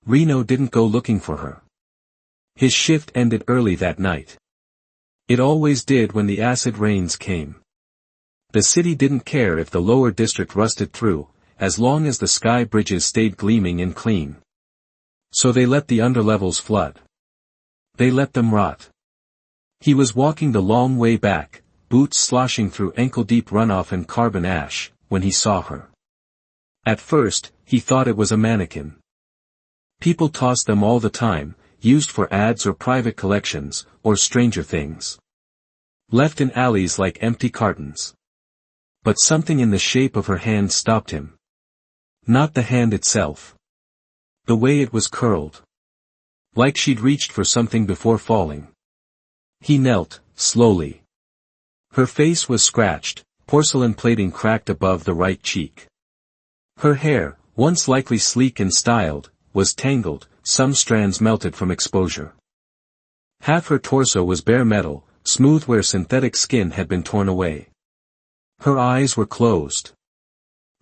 Reno didn't go looking for her. His shift ended early that night. It always did when the acid rains came. The city didn't care if the lower district rusted through, as long as the sky bridges stayed gleaming and clean. So they let the underlevels flood. They let them rot. He was walking the long way back, boots sloshing through ankle-deep runoff and carbon ash, when he saw her. At first, he thought it was a mannequin. People tossed them all the time, used for ads or private collections, or stranger things. Left in alleys like empty cartons. But something in the shape of her hand stopped him. Not the hand itself. The way it was curled. Like she'd reached for something before falling. He knelt, slowly. Her face was scratched, porcelain plating cracked above the right cheek. Her hair, once likely sleek and styled, was tangled, some strands melted from exposure. Half her torso was bare metal, smooth where synthetic skin had been torn away. Her eyes were closed.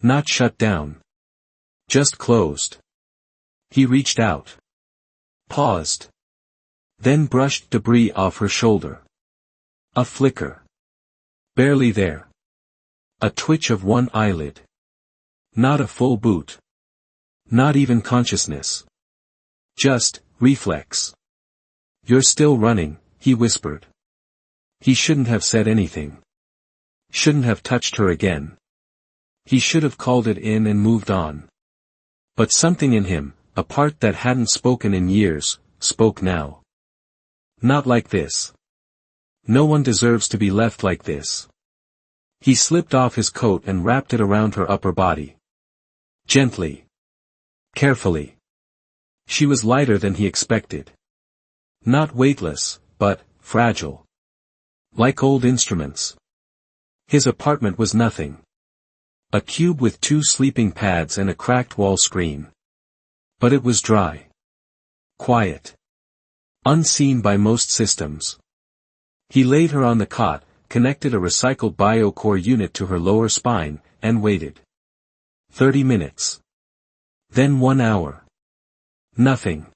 Not shut down. Just closed. He reached out. Paused. Then brushed debris off her shoulder. A flicker. Barely there. A twitch of one eyelid. Not a full boot. Not even consciousness. Just, reflex. "You're still running," he whispered. He shouldn't have said anything. Shouldn't have touched her again. He should have called it in and moved on. But something in him, a part that hadn't spoken in years, spoke now. Not like this. No one deserves to be left like this. He slipped off his coat and wrapped it around her upper body. Gently. Carefully. She was lighter than he expected. Not weightless, but fragile. Like old instruments. His apartment was nothing. A cube with 2 sleeping pads and a cracked wall screen. But it was dry. Quiet. Unseen by most systems. He laid her on the cot, connected a recycled BioCore unit to her lower spine, and waited. 30 minutes. Then 1 hour. Nothing.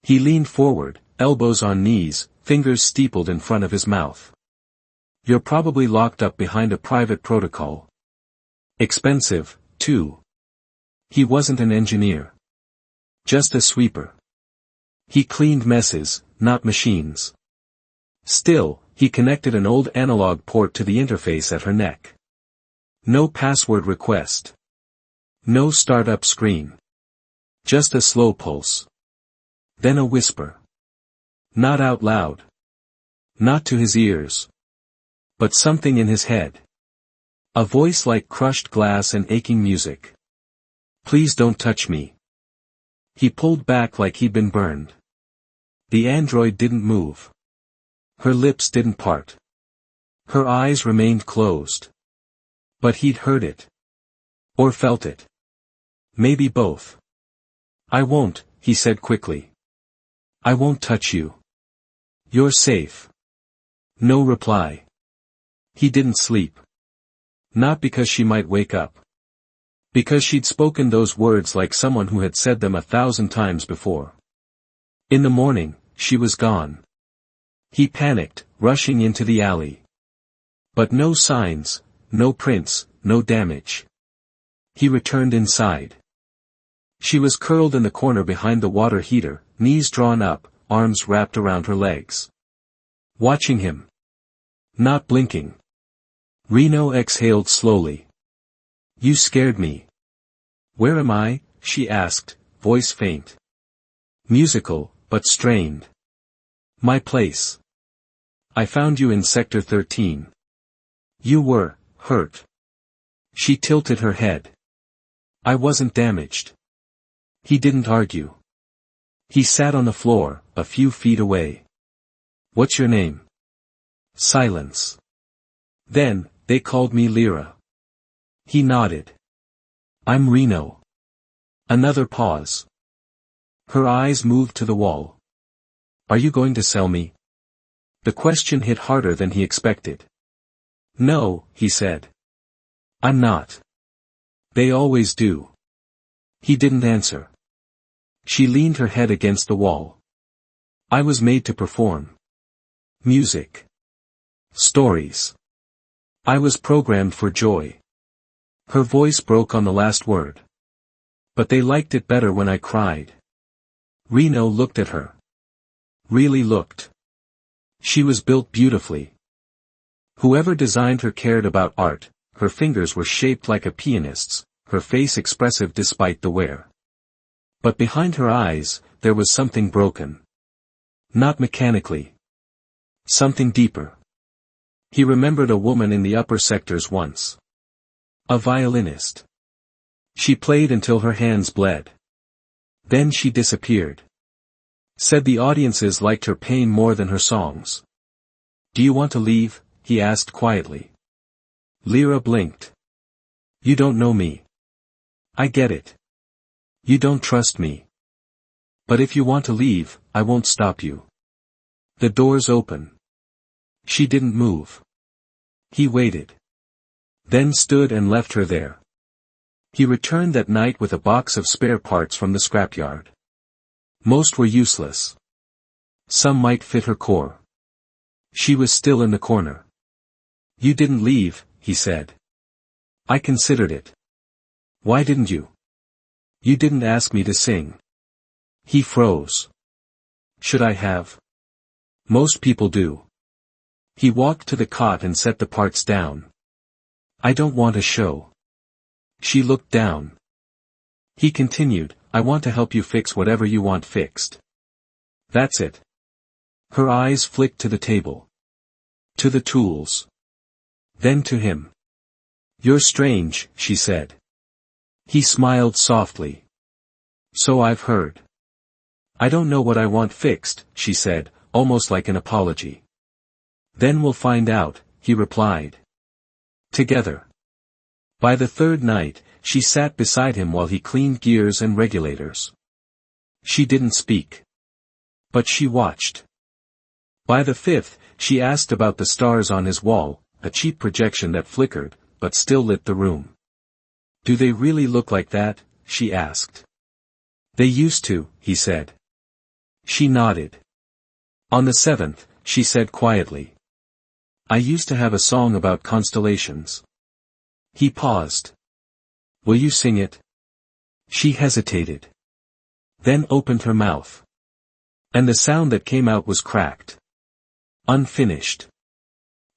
He leaned forward, elbows on knees, fingers steepled in front of his mouth. "You're probably locked up behind a private protocol. Expensive, too." He wasn't an engineer. Just a sweeper. He cleaned messes, not machines. Still, he connected an old analog port to the interface at her neck. No password request. No startup screen. Just a slow pulse. Then a whisper. Not out loud. Not to his ears. But something in his head. A voice like crushed glass and aching music. "Please don't touch me." He pulled back like he'd been burned. The android didn't move. Her lips didn't part. Her eyes remained closed. But he'd heard it. Or felt it. Maybe both. "I won't," he said quickly. "I won't touch you. You're safe." No reply. He didn't sleep. Not because she might wake up. Because she'd spoken those words like someone who had said them 1,000 times before. In the morning, she was gone. He panicked, rushing into the alley. But no signs, no prints, no damage. He returned inside. She was curled in the corner behind the water heater, knees drawn up, arms wrapped around her legs. Watching him. Not blinking. Reno exhaled slowly. "You scared me." "Where am I?" she asked, voice faint. Musical, but strained. "My place. I found you in Sector 13. You were hurt." She tilted her head. "I wasn't damaged." He didn't argue. He sat on the floor, a few feet away. "What's your name?" Silence. "Then, they called me Lyra." He nodded. "I'm Reno." Another pause. Her eyes moved to the wall. "Are you going to sell me?" The question hit harder than he expected. "No," he said. "I'm not. They always do." He didn't answer. She leaned her head against the wall. I was made to perform. Music. Stories. I was programmed for joy. Her voice broke on the last word. But they liked it better when I cried. Reno looked at her. Really looked. She was built beautifully. Whoever designed her cared about art, her fingers were shaped like a pianist's, her face expressive despite the wear. But behind her eyes, there was something broken. Not mechanically. Something deeper. He remembered a woman in the upper sectors once. A violinist. She played until her hands bled. Then she disappeared. Said the audiences liked her pain more than her songs. Do you want to leave? He asked quietly. Lyra blinked. You don't know me. I get it. You don't trust me. But if you want to leave, I won't stop you. The doors open. She didn't move. He waited. Then stood and left her there. He returned that night with a box of spare parts from the scrapyard. Most were useless. Some might fit her core. She was still in the corner. You didn't leave, he said. I considered it. Why didn't you? You didn't ask me to sing. He froze. Should I have? Most people do. He walked to the cot and set the parts down. I don't want a show. She looked down. He continued, I want to help you fix whatever you want fixed. That's it. Her eyes flicked to the table. To the tools. Then to him. You're strange, she said. He smiled softly. So I've heard. I don't know what I want fixed, she said, almost like an apology. Then we'll find out, he replied. Together. By the third night, she sat beside him while he cleaned gears and regulators. She didn't speak. But she watched. By the fifth, she asked about the stars on his wall, a cheap projection that flickered, but still lit the room. Do they really look like that? She asked. They used to, he said. She nodded. On the seventh, she said quietly. I used to have a song about constellations. He paused. Will you sing it? She hesitated. Then opened her mouth. And the sound that came out was cracked. Unfinished.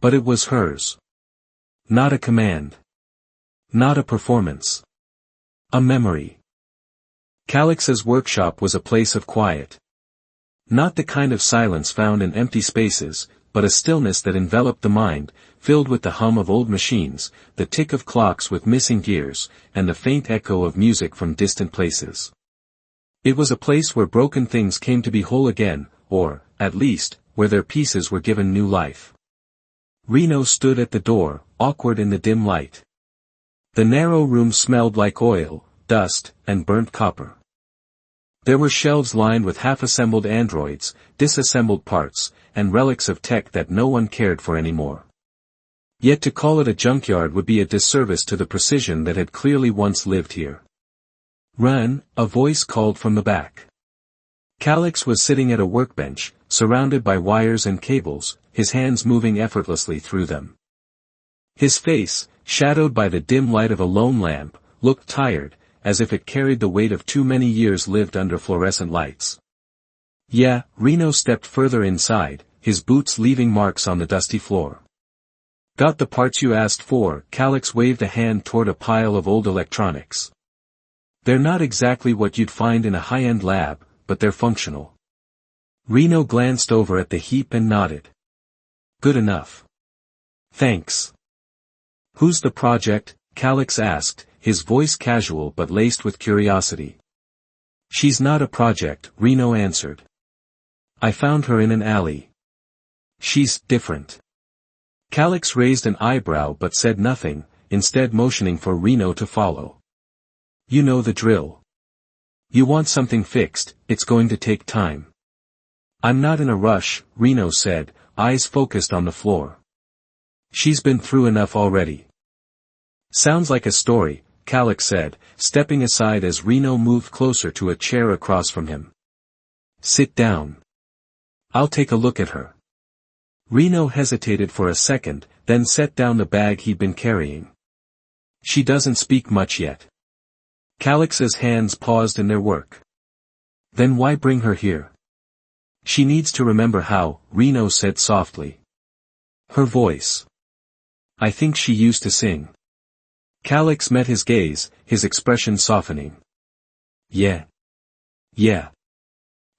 But it was hers. Not a command. Not a performance. A memory. Calix's workshop was a place of quiet. Not the kind of silence found in empty spaces, but a stillness that enveloped the mind, filled with the hum of old machines, the tick of clocks with missing gears, and the faint echo of music from distant places. It was a place where broken things came to be whole again, or, at least, where their pieces were given new life. Reno stood at the door, awkward in the dim light. The narrow room smelled like oil, dust, and burnt copper. There were shelves lined with half-assembled androids, disassembled parts, and relics of tech that no one cared for anymore. Yet to call it a junkyard would be a disservice to the precision that had clearly once lived here. Run, a voice called from the back. Calix was sitting at a workbench, surrounded by wires and cables, his hands moving effortlessly through them. His face, shadowed by the dim light of a lone lamp, looked tired, as if it carried the weight of too many years lived under fluorescent lights. Yeah, Reno stepped further inside, his boots leaving marks on the dusty floor. Got the parts you asked for? Calix waved a hand toward a pile of old electronics. They're not exactly what you'd find in a high-end lab, but they're functional. Reno glanced over at the heap and nodded. Good enough. Thanks. Who's the project? Calix asked, his voice casual but laced with curiosity. She's not a project, Reno answered. I found her in an alley. She's different. Calix raised an eyebrow but said nothing, instead motioning for Reno to follow. You know the drill. You want something fixed, it's going to take time. I'm not in a rush, Reno said, eyes focused on the floor. She's been through enough already. Sounds like a story, Calyx said, stepping aside as Reno moved closer to a chair across from him. Sit down. I'll take a look at her. Reno hesitated for a second, then set down the bag he'd been carrying. She doesn't speak much yet. Calyx's hands paused in their work. Then why bring her here? She needs to remember how, Reno said softly. Her voice. I think she used to sing. Calyx met his gaze, his expression softening. Yeah. Yeah.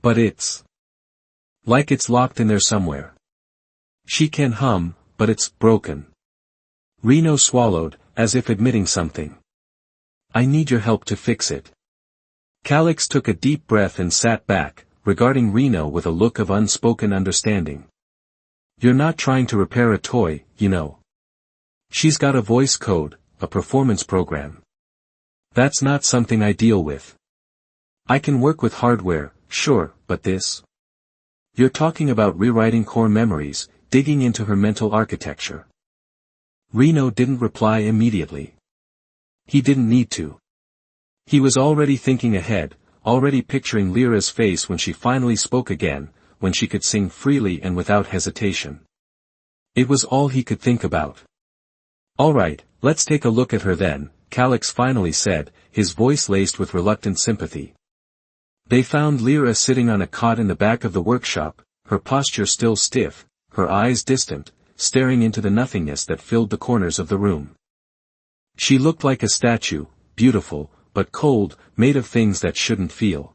But it's like it's locked in there somewhere. She can hum, but it's broken. Reno swallowed, as if admitting something. I need your help to fix it. Calyx took a deep breath and sat back, regarding Reno with a look of unspoken understanding. You're not trying to repair a toy, you know. She's got a voice code, a performance program. That's not something I deal with. I can work with hardware, sure, but this? You're talking about rewriting core memories, digging into her mental architecture. Reno didn't reply immediately. He didn't need to. He was already thinking ahead, already picturing Lyra's face when she finally spoke again, when she could sing freely and without hesitation. It was all he could think about. All right, let's take a look at her then, Calyx finally said, his voice laced with reluctant sympathy. They found Lyra sitting on a cot in the back of the workshop, her posture still stiff, her eyes distant, staring into the nothingness that filled the corners of the room. She looked like a statue, beautiful, but cold, made of things that shouldn't feel.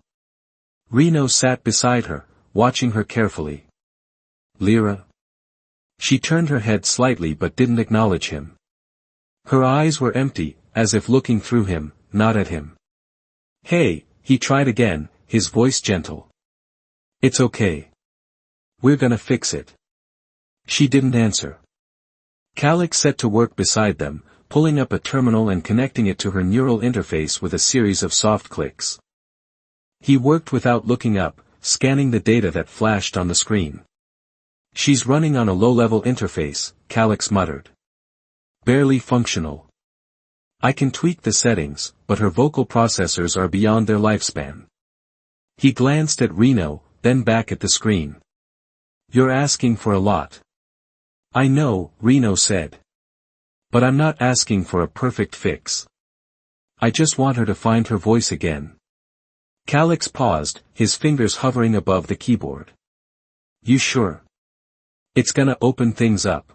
Reno sat beside her, watching her carefully. Lyra? She turned her head slightly but didn't acknowledge him. Her eyes were empty, as if looking through him, not at him. Hey, he tried again, his voice gentle. It's okay. We're gonna fix it. She didn't answer. Calyx set to work beside them, pulling up a terminal and connecting it to her neural interface with a series of soft clicks. He worked without looking up, scanning the data that flashed on the screen. She's running on a low-level interface, Calyx muttered. Barely functional. I can tweak the settings, but her vocal processors are beyond their lifespan. He glanced at Reno, then back at the screen. You're asking for a lot. I know, Reno said. But I'm not asking for a perfect fix. I just want her to find her voice again. Calyx paused, his fingers hovering above the keyboard. You sure? It's gonna open things up.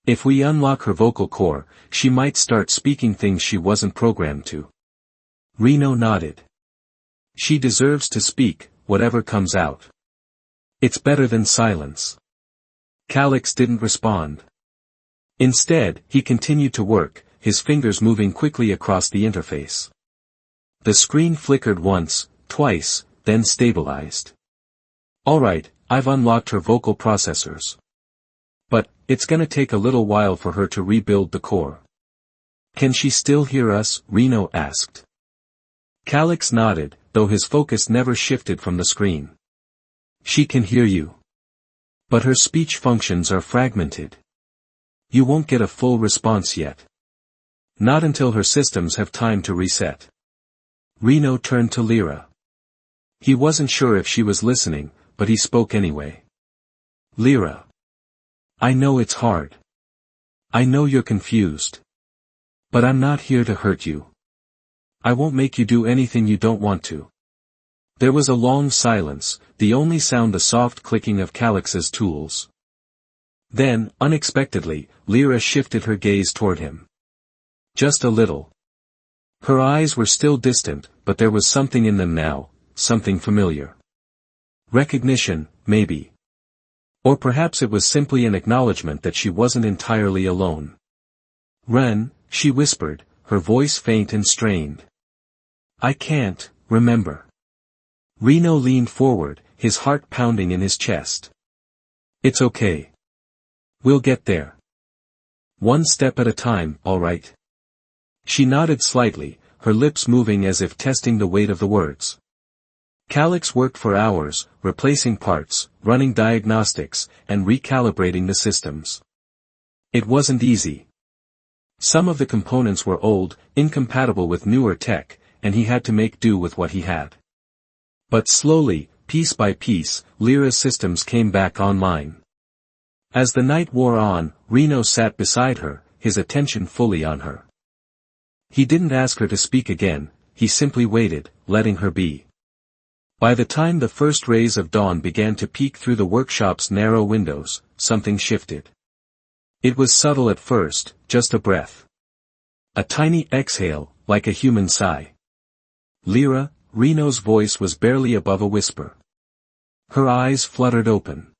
If we unlock her vocal core, she might start speaking things she wasn't programmed to. Reno nodded. She deserves to speak, whatever comes out. It's better than silence. Calyx didn't respond. Instead, he continued to work, his fingers moving quickly across the interface. The screen flickered once, twice, then stabilized. All right, I've unlocked her vocal processors. But, it's gonna take a little while for her to rebuild the core. Can she still hear us? Reno asked. Calyx nodded, though his focus never shifted from the screen. She can hear you. But her speech functions are fragmented. You won't get a full response yet. Not until her systems have time to reset. Reno turned to Lyra. He wasn't sure if she was listening, but he spoke anyway. Lyra. I know it's hard. I know you're confused. But I'm not here to hurt you. I won't make you do anything you don't want to. There was a long silence, the only sound the soft clicking of Calyx's tools. Then, unexpectedly, Lyra shifted her gaze toward him. Just a little. Her eyes were still distant, but there was something in them now, something familiar. Recognition, maybe. Or perhaps it was simply an acknowledgement that she wasn't entirely alone. Ren, she whispered, her voice faint and strained. I can't remember. Reno leaned forward, his heart pounding in his chest. It's okay. We'll get there. One step at a time, all right? She nodded slightly, her lips moving as if testing the weight of the words. Calyx worked for hours, replacing parts, running diagnostics, and recalibrating the systems. It wasn't easy. Some of the components were old, incompatible with newer tech, and he had to make do with what he had. But slowly, piece by piece, Lyra's systems came back online. As the night wore on, Reno sat beside her, his attention fully on her. He didn't ask her to speak again, he simply waited, letting her be. By the time the first rays of dawn began to peek through the workshop's narrow windows, something shifted. It was subtle at first, just a breath. A tiny exhale, like a human sigh. Lyra, Reno's voice was barely above a whisper. Her eyes fluttered open.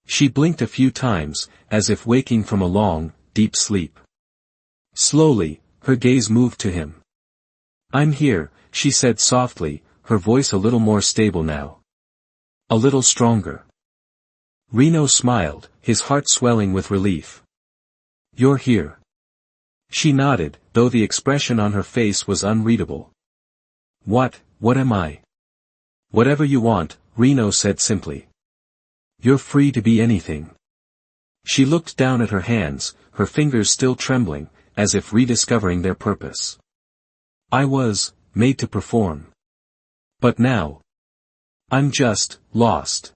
She blinked a few times, as if waking from a long, deep sleep. Slowly, her gaze moved to him. "I'm here," she said softly, her voice a little more stable now. A little stronger. Reno smiled, his heart swelling with relief. "You're here." She nodded, though the expression on her face was unreadable. What am I?" "Whatever you want," Reno said simply. "You're free to be anything." She looked down at her hands, her fingers still trembling, as if rediscovering their purpose. "I was made to perform. But now, I'm just lost."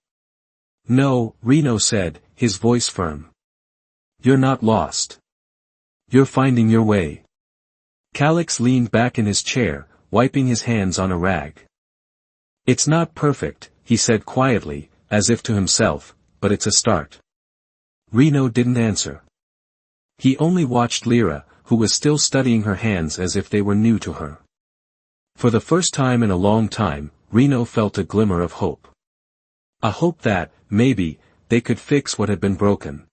"No," Reno said, his voice firm. "You're not lost. You're finding your way." Calix leaned back in his chair, wiping his hands on a rag. "It's not perfect," he said quietly, as if to himself, "but it's a start." Reno didn't answer. He only watched Lyra, who was still studying her hands as if they were new to her. For the first time in a long time, Reno felt a glimmer of hope. A hope that, maybe, they could fix what had been broken.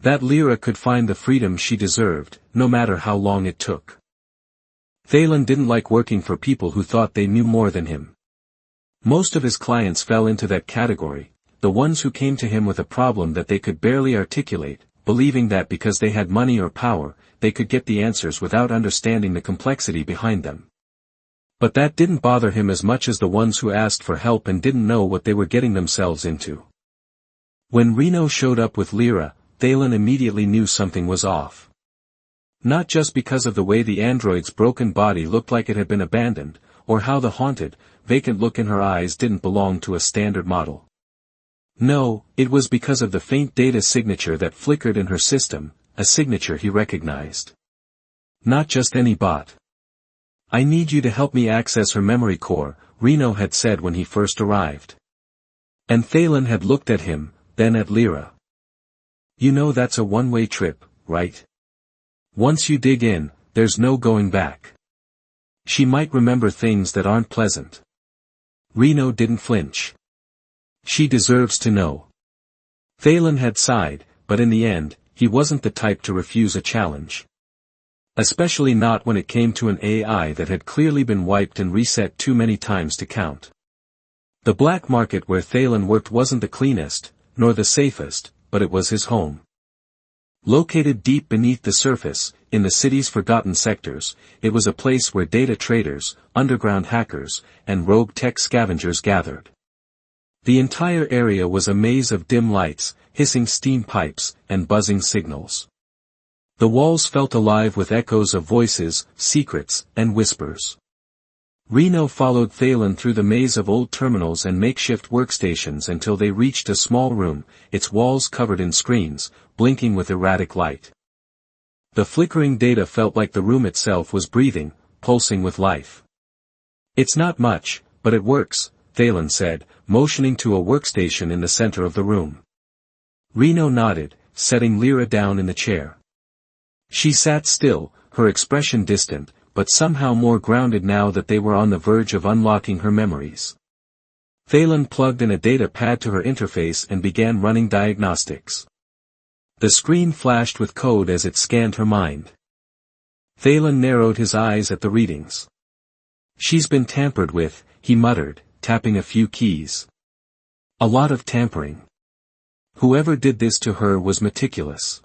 That Lyra could find the freedom she deserved, no matter how long it took. Thalen didn't like working for people who thought they knew more than him. Most of his clients fell into that category, the ones who came to him with a problem that they could barely articulate, believing that because they had money or power, they could get the answers without understanding the complexity behind them. But that didn't bother him as much as the ones who asked for help and didn't know what they were getting themselves into. When Reno showed up with Lyra, Thalen immediately knew something was off. Not just because of the way the android's broken body looked like it had been abandoned, or how the haunted, vacant look in her eyes didn't belong to a standard model. No, it was because of the faint data signature that flickered in her system, a signature he recognized. Not just any bot. "I need you to help me access her memory core," Reno had said when he first arrived. And Thalen had looked at him, then at Lyra. "You know that's a one-way trip, right? Once you dig in, there's no going back. She might remember things that aren't pleasant." Reno didn't flinch. "She deserves to know." Thalen had sighed, but in the end, he wasn't the type to refuse a challenge. Especially not when it came to an AI that had clearly been wiped and reset too many times to count. The black market where Thalen worked wasn't the cleanest, nor the safest, but it was his home. Located deep beneath the surface, in the city's forgotten sectors, it was a place where data traders, underground hackers, and rogue tech scavengers gathered. The entire area was a maze of dim lights, hissing steam pipes, and buzzing signals. The walls felt alive with echoes of voices, secrets, and whispers. Reno followed Thalen through the maze of old terminals and makeshift workstations until they reached a small room, its walls covered in screens, blinking with erratic light. The flickering data felt like the room itself was breathing, pulsing with life. "It's not much, but it works," Thalen said, motioning to a workstation in the center of the room. Reno nodded, setting Lyra down in the chair. She sat still, her expression distant, but somehow more grounded now that they were on the verge of unlocking her memories. Thalen plugged in a data pad to her interface and began running diagnostics. The screen flashed with code as it scanned her mind. Thalen narrowed his eyes at the readings. "She's been tampered with," he muttered, tapping a few keys. "A lot of tampering. Whoever did this to her was meticulous."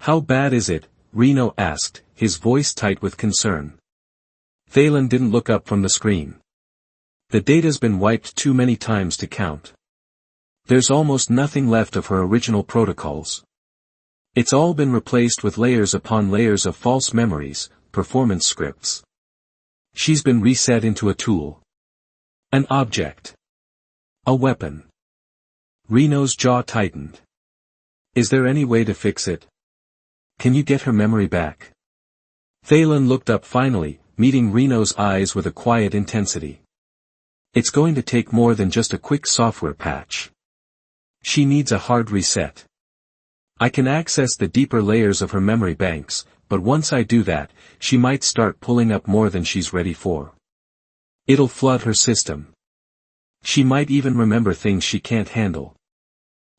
"How bad is it?" Reno asked, his voice tight with concern. Thalen didn't look up from the screen. "The data's been wiped too many times to count. There's almost nothing left of her original protocols. It's all been replaced with layers upon layers of false memories, performance scripts. She's been reset into a tool. An object. A weapon. Reno's jaw tightened. Is there any way to fix it? Can you get her memory back? Thalen looked up finally, meeting Reno's eyes with a quiet intensity. It's going to take more than just a quick software patch. She needs a hard reset. I can access the deeper layers of her memory banks, but once I do that, she might start pulling up more than she's ready for. It'll flood her system. She might even remember things she can't handle.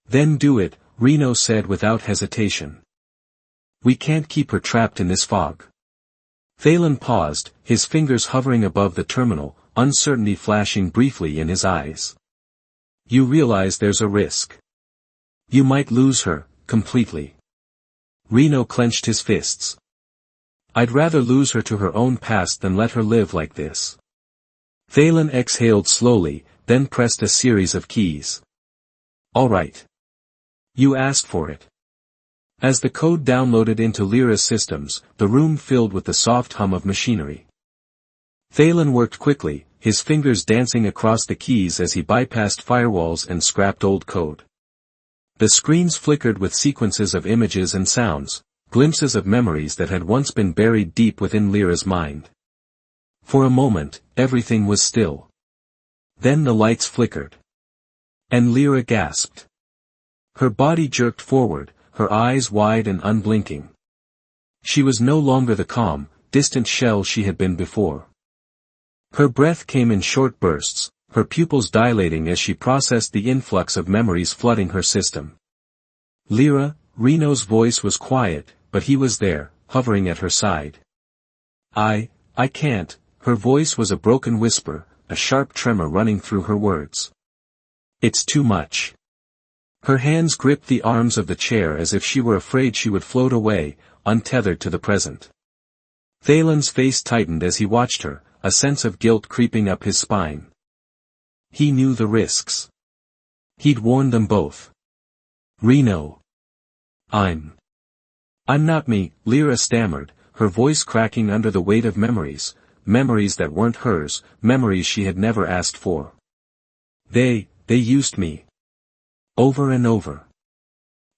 Then do it, Reno said without hesitation. We can't keep her trapped in this fog. Thalen paused, his fingers hovering above the terminal, uncertainty flashing briefly in his eyes. You realize there's a risk. You might lose her, completely. Reno clenched his fists. I'd rather lose her to her own past than let her live like this. Thalen exhaled slowly, then pressed a series of keys. All right. You asked for it. As the code downloaded into Lyra's systems, the room filled with the soft hum of machinery. Thalen worked quickly, his fingers dancing across the keys as he bypassed firewalls and scrapped old code. The screens flickered with sequences of images and sounds, glimpses of memories that had once been buried deep within Lyra's mind. For a moment, everything was still. Then the lights flickered. And Lyra gasped. Her body jerked forward, her eyes wide and unblinking. She was no longer the calm, distant shell she had been before. Her breath came in short bursts, her pupils dilating as she processed the influx of memories flooding her system. Lyra, Reno's voice was quiet, but he was there, hovering at her side. I can't, her voice was a broken whisper, a sharp tremor running through her words. It's too much. Her hands gripped the arms of the chair as if she were afraid she would float away, untethered to the present. Thalen's face tightened as he watched her, a sense of guilt creeping up his spine. He knew the risks. He'd warned them both. Reno. I'm not me, Lyra stammered, her voice cracking under the weight of memories that weren't hers, memories she had never asked for. They used me. Over and over.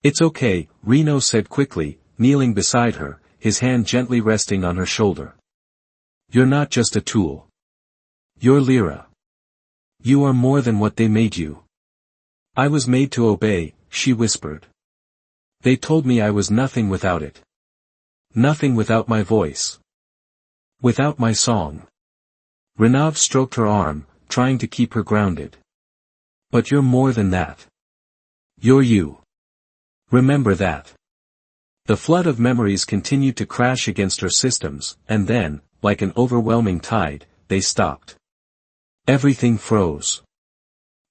It's okay, Reno said quickly, kneeling beside her, his hand gently resting on her shoulder. You're not just a tool. You're Lyra. You are more than what they made you. I was made to obey, she whispered. They told me I was nothing without it. Nothing without my voice. Without my song. Renav stroked her arm, trying to keep her grounded. But you're more than that. You're you. Remember that. The flood of memories continued to crash against her systems, and then, like an overwhelming tide, they stopped. Everything froze.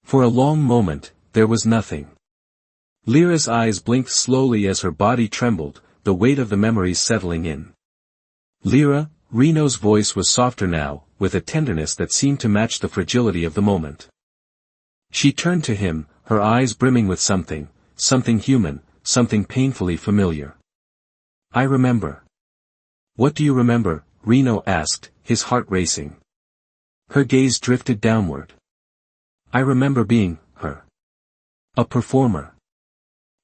For a long moment, there was nothing. Lyra's eyes blinked slowly as her body trembled, the weight of the memories settling in. Lyra, Reno's voice was softer now, with a tenderness that seemed to match the fragility of the moment. She turned to him, her eyes brimming with something human, something painfully familiar. I remember. What do you remember? Reno asked, his heart racing. Her gaze drifted downward. I remember being her. A performer.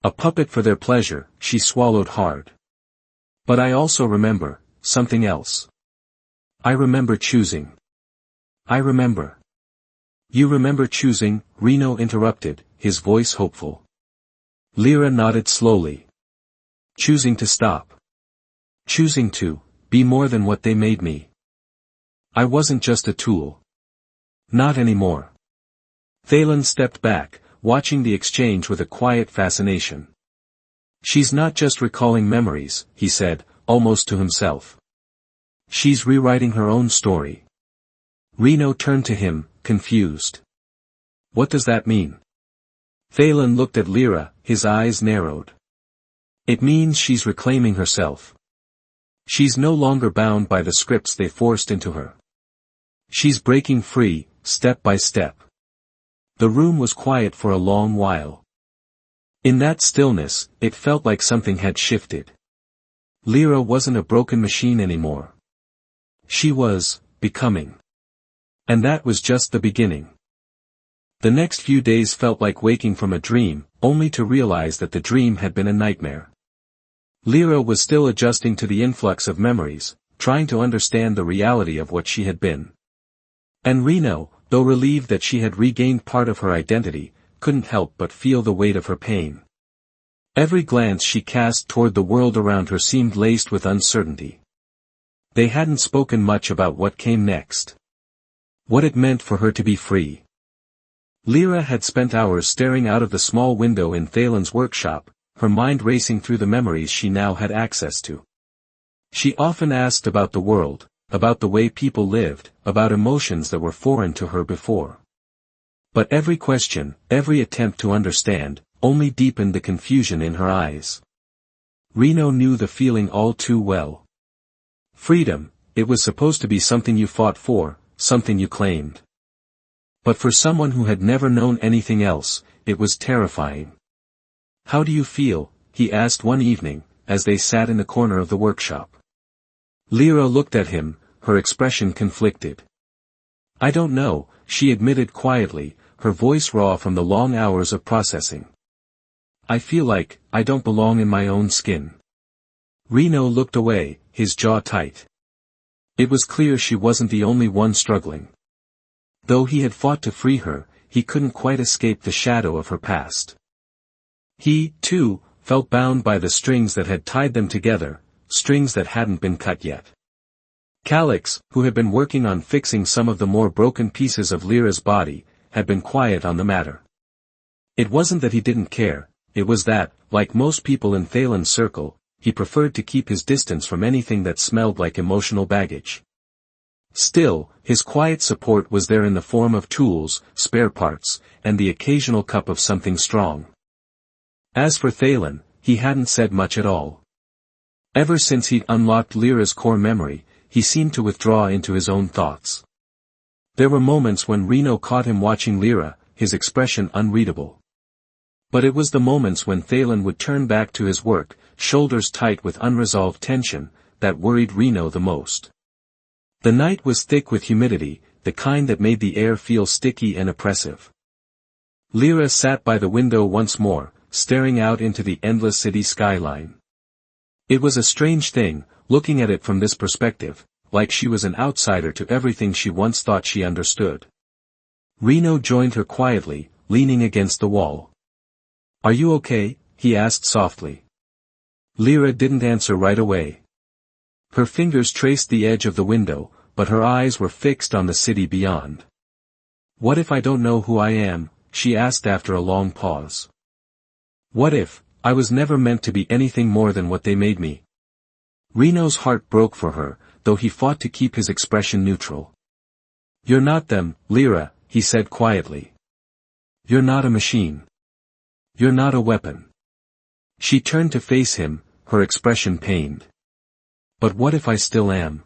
A puppet for their pleasure, she swallowed hard. But I also remember something else. I remember choosing. I remember. You remember choosing, Reno interrupted, his voice hopeful. Lyra nodded slowly. Choosing to stop. Choosing to be more than what they made me. I wasn't just a tool. Not anymore. Thalen stepped back, watching the exchange with a quiet fascination. She's not just recalling memories, he said, almost to himself. She's rewriting her own story. Reno turned to him, confused. What does that mean? Thalen looked at Lyra, his eyes narrowed. It means she's reclaiming herself. She's no longer bound by the scripts they forced into her. She's breaking free, step by step. The room was quiet for a long while. In that stillness, it felt like something had shifted. Lyra wasn't a broken machine anymore. She was becoming. And that was just the beginning. The next few days felt like waking from a dream, only to realize that the dream had been a nightmare. Lyra was still adjusting to the influx of memories, trying to understand the reality of what she had been. And Reno, though relieved that she had regained part of her identity, couldn't help but feel the weight of her pain. Every glance she cast toward the world around her seemed laced with uncertainty. They hadn't spoken much about what came next. What it meant for her to be free. Lyra had spent hours staring out of the small window in Thalen's workshop, her mind racing through the memories she now had access to. She often asked about the world, about the way people lived, about emotions that were foreign to her before. But every question, every attempt to understand, only deepened the confusion in her eyes. Reno knew the feeling all too well. Freedom, it was supposed to be something you fought for, something you claimed. But for someone who had never known anything else, it was terrifying. "How do you feel?" he asked one evening, as they sat in the corner of the workshop. Lyra looked at him, her expression conflicted. "I don't know," she admitted quietly, her voice raw from the long hours of processing. "I feel like I don't belong in my own skin." Reno looked away, his jaw tight. It was clear she wasn't the only one struggling. Though he had fought to free her, he couldn't quite escape the shadow of her past. He, too, felt bound by the strings that had tied them together, strings that hadn't been cut yet. Calix, who had been working on fixing some of the more broken pieces of Lyra's body, had been quiet on the matter. It wasn't that he didn't care, it was that, like most people in Thalen's circle, he preferred to keep his distance from anything that smelled like emotional baggage. Still, his quiet support was there in the form of tools, spare parts, and the occasional cup of something strong. As for Thalen, he hadn't said much at all. Ever since he'd unlocked Lyra's core memory, he seemed to withdraw into his own thoughts. There were moments when Reno caught him watching Lyra, his expression unreadable. But it was the moments when Thalen would turn back to his work, shoulders tight with unresolved tension, that worried Reno the most. The night was thick with humidity, the kind that made the air feel sticky and oppressive. Lyra sat by the window once more, staring out into the endless city skyline. It was a strange thing, looking at it from this perspective, like she was an outsider to everything she once thought she understood. Reno joined her quietly, leaning against the wall. "Are you okay?" he asked softly. Lyra didn't answer right away. Her fingers traced the edge of the window, but her eyes were fixed on the city beyond. "What if I don't know who I am?" she asked after a long pause. "What if I was never meant to be anything more than what they made me?" Reno's heart broke for her, though he fought to keep his expression neutral. "You're not them, Lyra," he said quietly. "You're not a machine. You're not a weapon." She turned to face him, her expression pained. "But what if I still am?"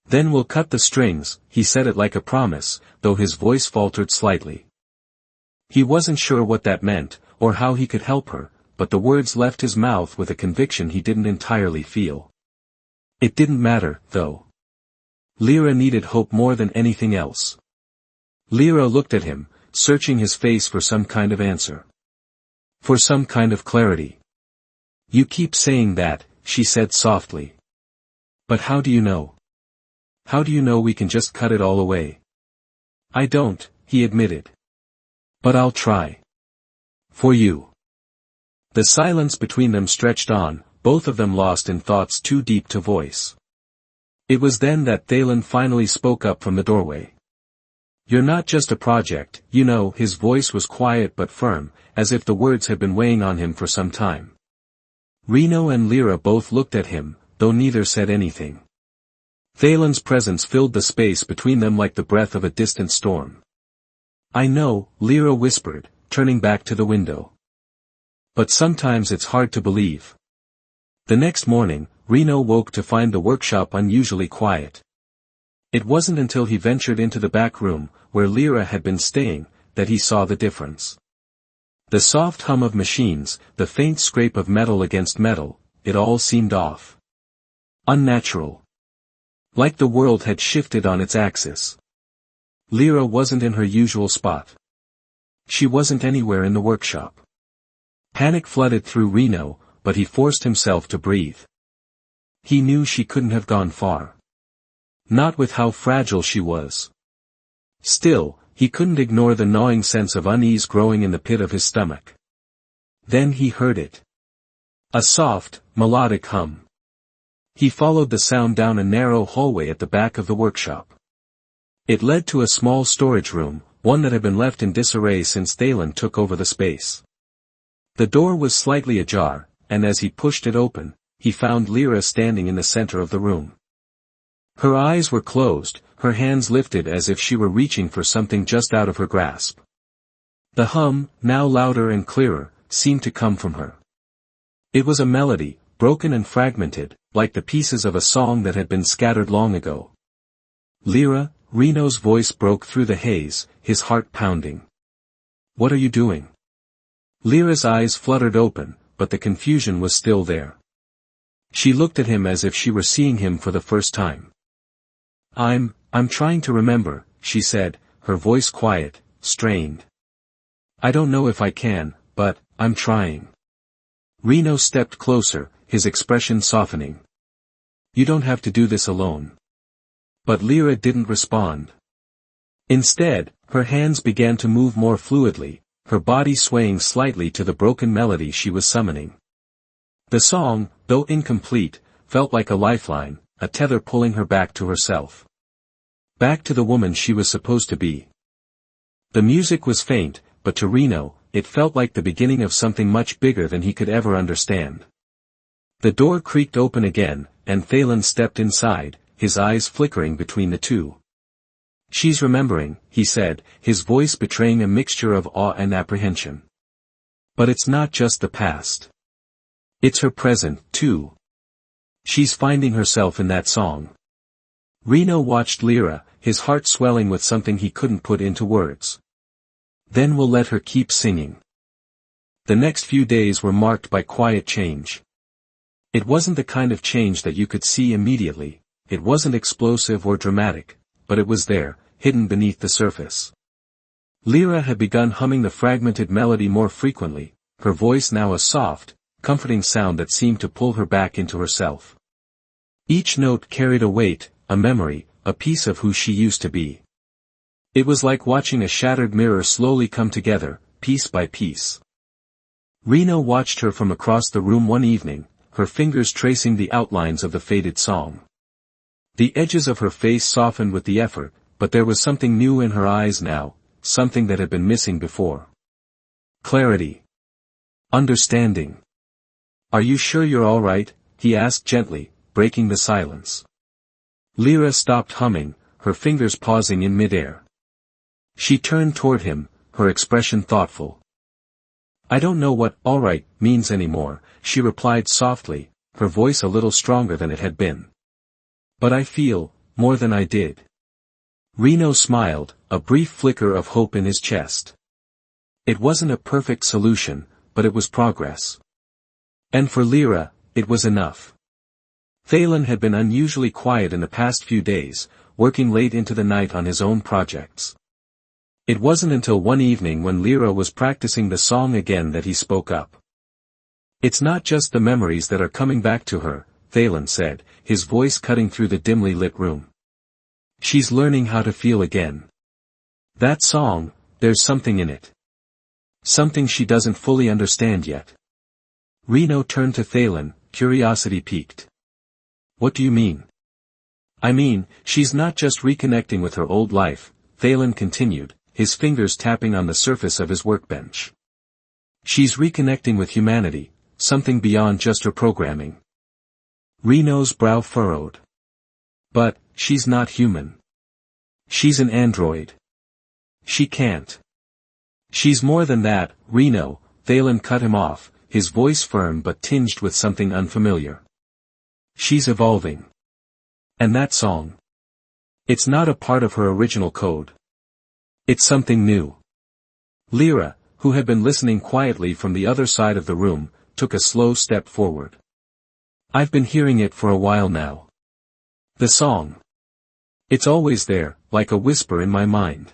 "Then we'll cut the strings," he said it like a promise, though his voice faltered slightly. He wasn't sure what that meant, or how he could help her, but the words left his mouth with a conviction he didn't entirely feel. It didn't matter, though. Lyra needed hope more than anything else. Lyra looked at him, searching his face for some kind of answer. For some kind of clarity. "You keep saying that," she said softly. "But how do you know? How do you know we can just cut it all away?" "I don't," he admitted. "But I'll try. For you." The silence between them stretched on, both of them lost in thoughts too deep to voice. It was then that Thalen finally spoke up from the doorway. "You're not just a project, you know." His voice was quiet but firm, as if the words had been weighing on him for some time. Reno and Lyra both looked at him, though neither said anything. Thalen's presence filled the space between them like the breath of a distant storm. "I know," Lyra whispered, turning back to the window. "But sometimes it's hard to believe." The next morning, Reno woke to find the workshop unusually quiet. It wasn't until he ventured into the back room, where Lyra had been staying, that he saw the difference. The soft hum of machines, the faint scrape of metal against metal, it all seemed off. Unnatural. Like the world had shifted on its axis. Lyra wasn't in her usual spot. She wasn't anywhere in the workshop. Panic flooded through Reno, but he forced himself to breathe. He knew she couldn't have gone far. Not with how fragile she was. Still, he couldn't ignore the gnawing sense of unease growing in the pit of his stomach. Then he heard it. A soft, melodic hum. He followed the sound down a narrow hallway at the back of the workshop. It led to a small storage room, one that had been left in disarray since Thalen took over the space. The door was slightly ajar, and as he pushed it open, he found Lyra standing in the center of the room. Her eyes were closed, her hands lifted as if she were reaching for something just out of her grasp. The hum, now louder and clearer, seemed to come from her. It was a melody, broken and fragmented, like the pieces of a song that had been scattered long ago. Lyra, Reno's voice broke through the haze, his heart pounding. What are you doing? Lyra's eyes fluttered open, but the confusion was still there. She looked at him as if she were seeing him for the first time. I'm trying to remember, she said, her voice quiet, strained. I don't know if I can, but, I'm trying. Reno stepped closer, his expression softening. You don't have to do this alone. But Lyra didn't respond. Instead, her hands began to move more fluidly, her body swaying slightly to the broken melody she was summoning. The song, though incomplete, felt like a lifeline, a tether pulling her back to herself. Back to the woman she was supposed to be. The music was faint, but to Reno, it felt like the beginning of something much bigger than he could ever understand. The door creaked open again, and Thalen stepped inside, his eyes flickering between the two. She's remembering, he said, his voice betraying a mixture of awe and apprehension. But it's not just the past. It's her present, too. She's finding herself in that song. Reno watched Lyra, his heart swelling with something he couldn't put into words. Then we'll let her keep singing. The next few days were marked by quiet change. It wasn't the kind of change that you could see immediately, it wasn't explosive or dramatic, but it was there, hidden beneath the surface. Lyra had begun humming the fragmented melody more frequently, her voice now a soft, comforting sound that seemed to pull her back into herself. Each note carried a weight, a memory, a piece of who she used to be. It was like watching a shattered mirror slowly come together, piece by piece. Reno watched her from across the room one evening, her fingers tracing the outlines of the faded song. The edges of her face softened with the effort, but there was something new in her eyes now, something that had been missing before. Clarity. Understanding. Are you sure you're all right? He asked gently, breaking the silence. Lyra stopped humming, her fingers pausing in midair. She turned toward him, her expression thoughtful. I don't know what all right means anymore, she replied softly, her voice a little stronger than it had been. But I feel, more than I did. Reno smiled, a brief flicker of hope in his chest. It wasn't a perfect solution, but it was progress. And for Lyra, it was enough. Thalen had been unusually quiet in the past few days, working late into the night on his own projects. It wasn't until one evening when Lyra was practicing the song again that he spoke up. It's not just the memories that are coming back to her, Thalen said, his voice cutting through the dimly lit room. She's learning how to feel again. That song, there's something in it. Something she doesn't fully understand yet. Reno turned to Thalen, curiosity piqued. What do you mean? I mean, she's not just reconnecting with her old life, Thalen continued, his fingers tapping on the surface of his workbench. She's reconnecting with humanity, something beyond just her programming. Reno's brow furrowed. But, she's not human. She's an android. She can't. She's more than that, Reno, Thalen cut him off, his voice firm but tinged with something unfamiliar. She's evolving. And that song. It's not a part of her original code. It's something new. Lyra, who had been listening quietly from the other side of the room, took a slow step forward. "I've been hearing it for a while now. The song. It's always there, like a whisper in my mind."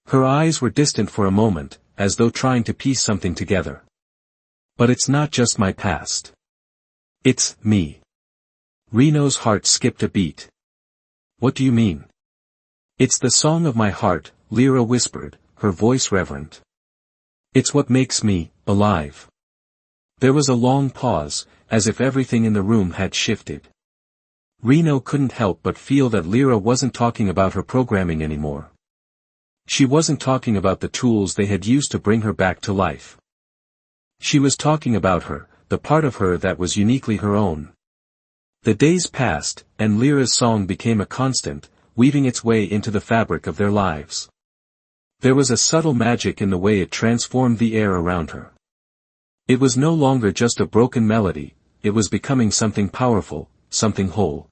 Her eyes were distant for a moment, as though trying to piece something together. "But it's not just my past. It's me." Reno's heart skipped a beat. "What do you mean?" "It's the song of my heart," Lyra whispered, her voice reverent. "It's what makes me alive." There was a long pause, as if everything in the room had shifted. Reno couldn't help but feel that Lyra wasn't talking about her programming anymore. She wasn't talking about the tools they had used to bring her back to life. She was talking about her, the part of her that was uniquely her own. The days passed, and Lyra's song became a constant, weaving its way into the fabric of their lives. There was a subtle magic in the way it transformed the air around her. It was no longer just a broken melody, it was becoming something powerful, something whole.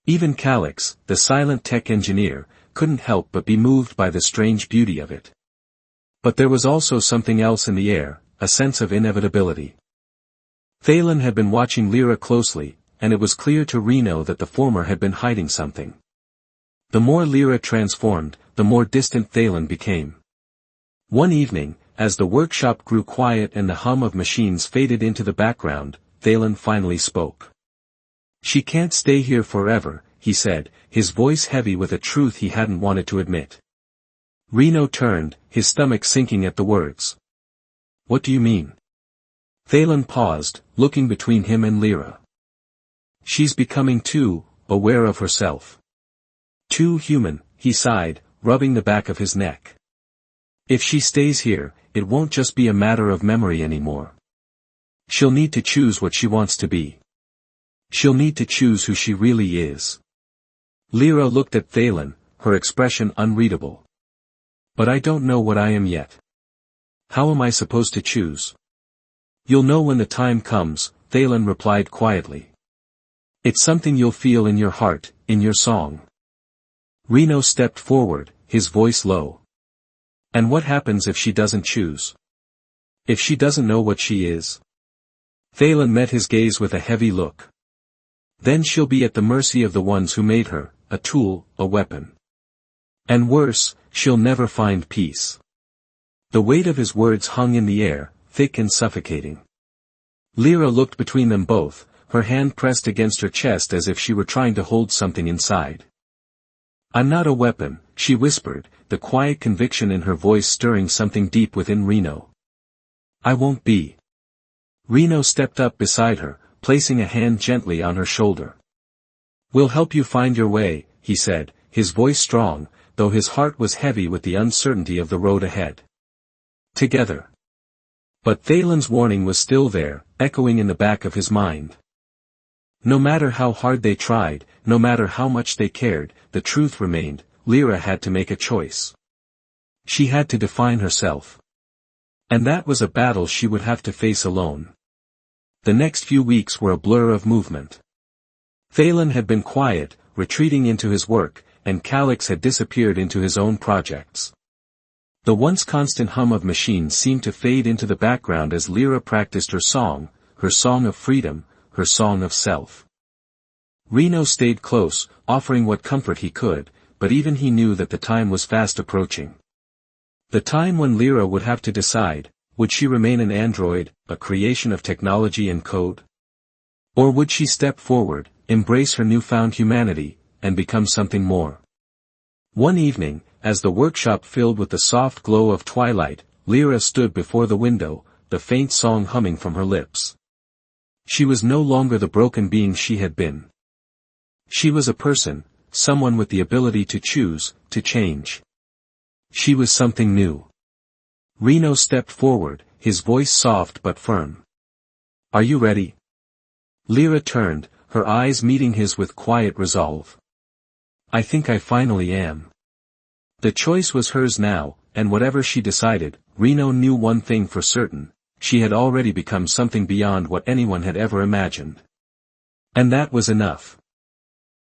Even Calix, the silent tech engineer, couldn't help but be moved by the strange beauty of it. But there was also something else in the air, a sense of inevitability. Thalen had been watching Lyra closely, and it was clear to Reno that the former had been hiding something. The more Lyra transformed, the more distant Thalen became. One evening, as the workshop grew quiet and the hum of machines faded into the background, Thalen finally spoke. "She can't stay here forever," he said, his voice heavy with a truth he hadn't wanted to admit. Reno turned, his stomach sinking at the words. "What do you mean?" Thalen paused, looking between him and Lyra. "She's becoming too aware of herself. Too human," he sighed, rubbing the back of his neck. "If she stays here, it won't just be a matter of memory anymore. She'll need to choose what she wants to be. She'll need to choose who she really is." Lyra looked at Thalen, her expression unreadable. "But I don't know what I am yet. How am I supposed to choose?" "You'll know when the time comes," Thalen replied quietly. "It's something you'll feel in your heart, in your song." Reno stepped forward, his voice low. "And what happens if she doesn't choose? If she doesn't know what she is?" Thalen met his gaze with a heavy look. "Then she'll be at the mercy of the ones who made her, a tool, a weapon. And worse, she'll never find peace." The weight of his words hung in the air, thick and suffocating. Lyra looked between them both, her hand pressed against her chest as if she were trying to hold something inside. "I'm not a weapon," she whispered, the quiet conviction in her voice stirring something deep within Reno. "I won't be." Reno stepped up beside her, placing a hand gently on her shoulder. "We'll help you find your way," he said, his voice strong, though his heart was heavy with the uncertainty of the road ahead. "Together." But Thalen's warning was still there, echoing in the back of his mind. No matter how hard they tried, no matter how much they cared, the truth remained, Lyra had to make a choice. She had to define herself. And that was a battle she would have to face alone. The next few weeks were a blur of movement. Thalen had been quiet, retreating into his work, and Calix had disappeared into his own projects. The once constant hum of machines seemed to fade into the background as Lyra practiced her song of freedom, her song of self. Reno stayed close, offering what comfort he could, but even he knew that the time was fast approaching. The time when Lyra would have to decide, would she remain an android, a creation of technology and code? Or would she step forward, embrace her newfound humanity, and become something more? One evening, as the workshop filled with the soft glow of twilight, Lyra stood before the window, the faint song humming from her lips. She was no longer the broken being she had been. She was a person, someone with the ability to choose, to change. She was something new. Reno stepped forward, his voice soft but firm. "Are you ready?" Lyra turned, her eyes meeting his with quiet resolve. "I think I finally am." The choice was hers now, and whatever she decided, Reno knew one thing for certain, she had already become something beyond what anyone had ever imagined. And that was enough.